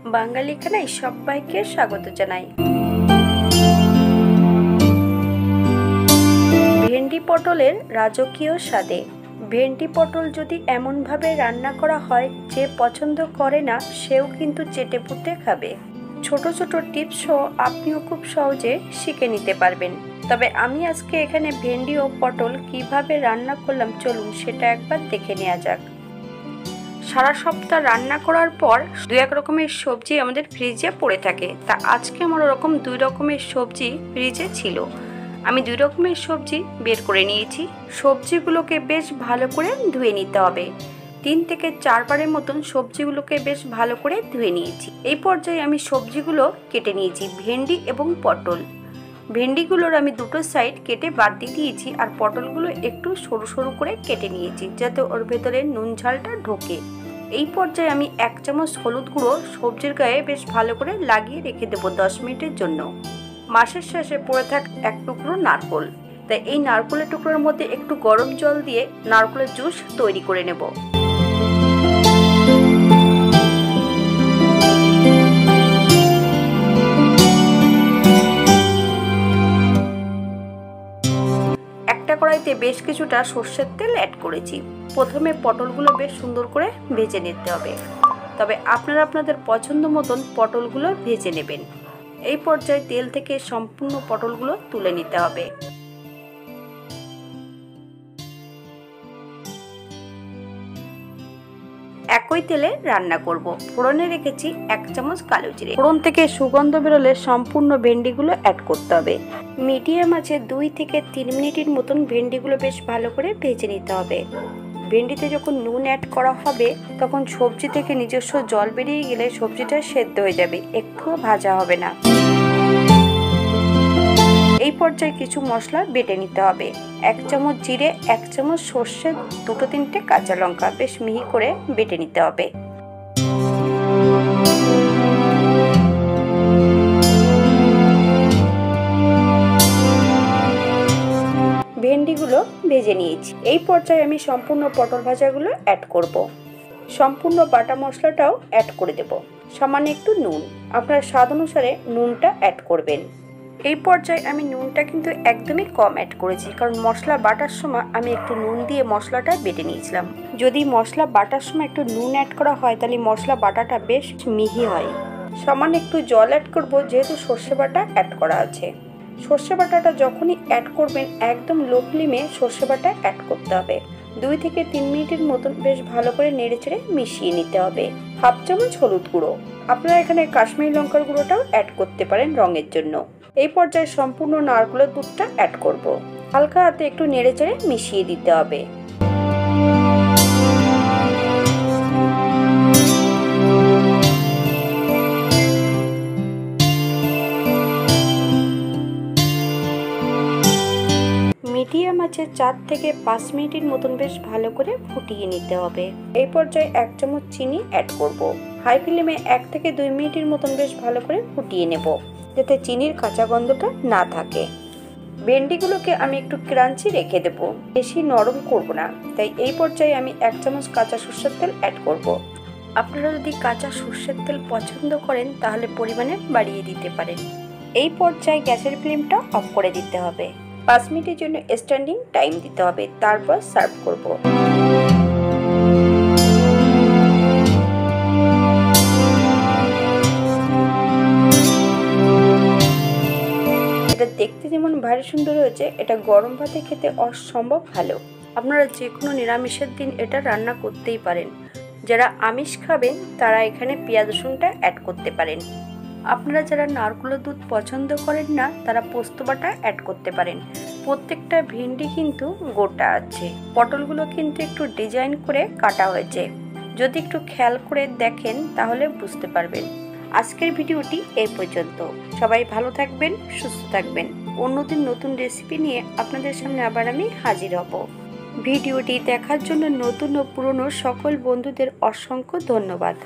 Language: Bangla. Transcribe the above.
বাঙালি খানায় সবাইকে স্বাগত জানাই। ভেন্ডি পটলের রাজকীয় স্বাদে। ভেন্ডি পটল যদি এমনভাবে রান্না করা হয় যে পছন্দ করে না সেও কিন্তু চেটেপুটে খাবে। ছোট ছোট টিপসও আপনিও খুব সহজে শিখে নিতে পারবেন। তবে আমি আজকে এখানে ভেন্ডি ও পটল কিভাবে রান্না করলাম চলুন সেটা একবার দেখে নেওয়া যাক। সারা সপ্তাহ রান্না করার পর দু এক রকমের সবজি আমাদের ফ্রিজে পড়ে থাকে, তা আজকে আমার ওরকম 2 রকমের সবজি ফ্রিজে ছিল। আমি 2 রকমের সবজি বের করে নিয়েছি। সবজিগুলোকে বেশ ভালো করে ধুয়ে নিতে হবে। 3 থেকে 4 বারের মতন সবজিগুলোকে বেশ ভালো করে ধুয়ে নিয়েছি। এই পর্যায়ে আমি সবজিগুলো কেটে নিয়েছি, ভেন্ডি এবং পটল। ভেন্ডিগুলোর আমি দুটো সাইড কেটে বাদ দিয়ে দিয়েছি, আর পটলগুলো একটু সরু সরু করে কেটে নিয়েছি যাতে ওর ভেতরে নুন ঝালটা ঢোকে। এই পর্যায়ে আমি 1 চামচ হলুদ গুঁড়ো সবজির গায়ে বেশ ভালো করে লাগিয়ে রেখে দেবো 10 মিনিটের জন্য। মাসের শেষে পড়ে থাক 1 টুকরো নারকোল, তাই এই নারকোলের টুকরোর মধ্যে একটু গরম জল দিয়ে নারকোলের জুস তৈরি করে নেব। একটা কড়াইতে বেশ কিছুটা সর্ষের তেল অ্যাড করেছি। প্রথমে পটলগুলো বেশ সুন্দর করে ভেজে নিতে হবে, তবে আপনারা আপনাদের পছন্দ মতন পটলগুলো ভেজে নেবেন। এই পর্যায়ে তেল থেকে সম্পূর্ণ পটলগুলো তুলে নিতে হবে। একই তেলে রান্না করব। ফোড়নে রেখেছি 1 চামচ কালো জিরে। ফোড়ন থেকে সুগন্ধ বেরোলে সম্পূর্ণ ভেন্ডিগুলো অ্যাড করতে হবে। মিডিয়াম আঁচে 2 থেকে 3 মিনিটের মতন ভেন্ডিগুলো বেশ ভালো করে ভেজে নিতে হবে। ভেন্ডিতে যখন নুন অ্যাড করা হবে তখন সবজি থেকে নিজস্ব জল বেরিয়ে গেলে সবজিটা সেদ্ধ হয়ে যাবে, একটুও ভাজা হবে না। এই পর্যায়ে কিছু মশলা বেটে নিতে হবে। 1 চামচ জিরে, 1 চামচ সর্ষে, 2-3টে কাঁচা লঙ্কা বেশ মিহি করে বেটে নিতে হবে। ভেন্ডিগুলো ভেজে নিয়েছি। এই পর্যায়ে আমি সম্পূর্ণ পটল ভাজাগুলো অ্যাড করব। সম্পূর্ণ বাটা মশলাটাও অ্যাড করে দেব। সামান্য একটু নুন, আপনার স্বাদ অনুসারে নুনটা অ্যাড করবেন। এই পর্যায়ে আমি নুনটা কিন্তু একদমই কম অ্যাড করেছি, কারণ মশলা বাটার সময় আমি একটু নুন দিয়ে মশলাটা বেটে নিয়েছিলাম। যদি মশলা বাটার সময় একটু নুন অ্যাড করা হয় তাহলে মশলা বাটাটা বেশ মিহি হয়। সামান্য একটু জল অ্যাড করব, যেহেতু সর্ষে বাটা অ্যাড করা আছে। সর্ষে বাটাটা যখনই অ্যাড করবেন একদম লো ফ্লেমে সর্ষে বাটা অ্যাড করতে হবে। 2 থেকে 3 মিনিটের মতন বেশ ভালো করে নেড়েচেড়ে মিশিয়ে নিতে হবে। 1/2 চামচ হলুদ গুঁড়ো, আপনারা এখানে কাশ্মীরি লঙ্কার গুঁড়োটাও অ্যাড করতে পারেন রঙের জন্য। এই পর্যায়ে সম্পূর্ণ নারকেলের দুধটা অ্যাড করব। হালকা হাতে একটু নেড়েচেড়ে মিশিয়ে দিতে হবে। মিডিয়াম আঁচে 4 থেকে 5 মিনিটের মতন বেশ ভালো করে ফুটিয়ে নিতে হবে। এই পর্যায়ে 1 চামচ চিনি অ্যাড করব। হাই ফ্লেমে 1 থেকে 2 মিনিটের মতন বেশ ভালো করে ফুটিয়ে নেব, যাতে চিনির কাঁচা গন্ধটা না থাকে। ভেন্ডিগুলোকে আমি একটু ক্রাঞ্চি রেখে দেব, বেশি নরম করব না, তাই এই পর্যায়ে আমি 1 চামচ কাঁচা সরষের তেল অ্যাড করব। আপনারা যদি কাঁচা সরষের তেল পছন্দ করেন তাহলে পরিমাণে বাড়িয়ে দিতে পারেন। এই পর্যায়ে গ্যাসের ফ্লেমটা অফ করে দিতে হবে। 5 মিনিটের জন্য স্ট্যান্ডিং টাইম দিতে হবে, তারপর সার্ভ করব। এটা দেখতে যেমন ভারী সুন্দর হয়েছে, এটা গরম ভাতে খেতে অসম্ভব ভালো। আপনারা যে কোনো নিরামিষের দিন এটা রান্না করতেই পারেন। যারা আমিষ খাবেন তারা এখানে পেঁয়াজ রসুনটা অ্যাড করতে পারেন। আপনারা যারা নারকেলের দুধ পছন্দ করেন না তারা পোস্ত বাটা অ্যাড করতে পারেন। প্রত্যেকটা ভেন্ডি কিন্তু গোটা আছে, পটলগুলো কিন্তু একটু ডিজাইন করে কাটা হয়েছে। যদি একটু খেয়াল করে দেখেন তাহলে বুঝতে পারবেন। আজকের ভিডিওটি এই পর্যন্ত। সবাই ভালো থাকবেন, সুস্থ থাকবেন। অন্যদিন নতুন রেসিপি নিয়ে আপনাদের সামনে আবার আমি হাজির হব। ভিডিওটি দেখার জন্য নতুন ও পুরনো সকল বন্ধুদের অসংখ্য ধন্যবাদ।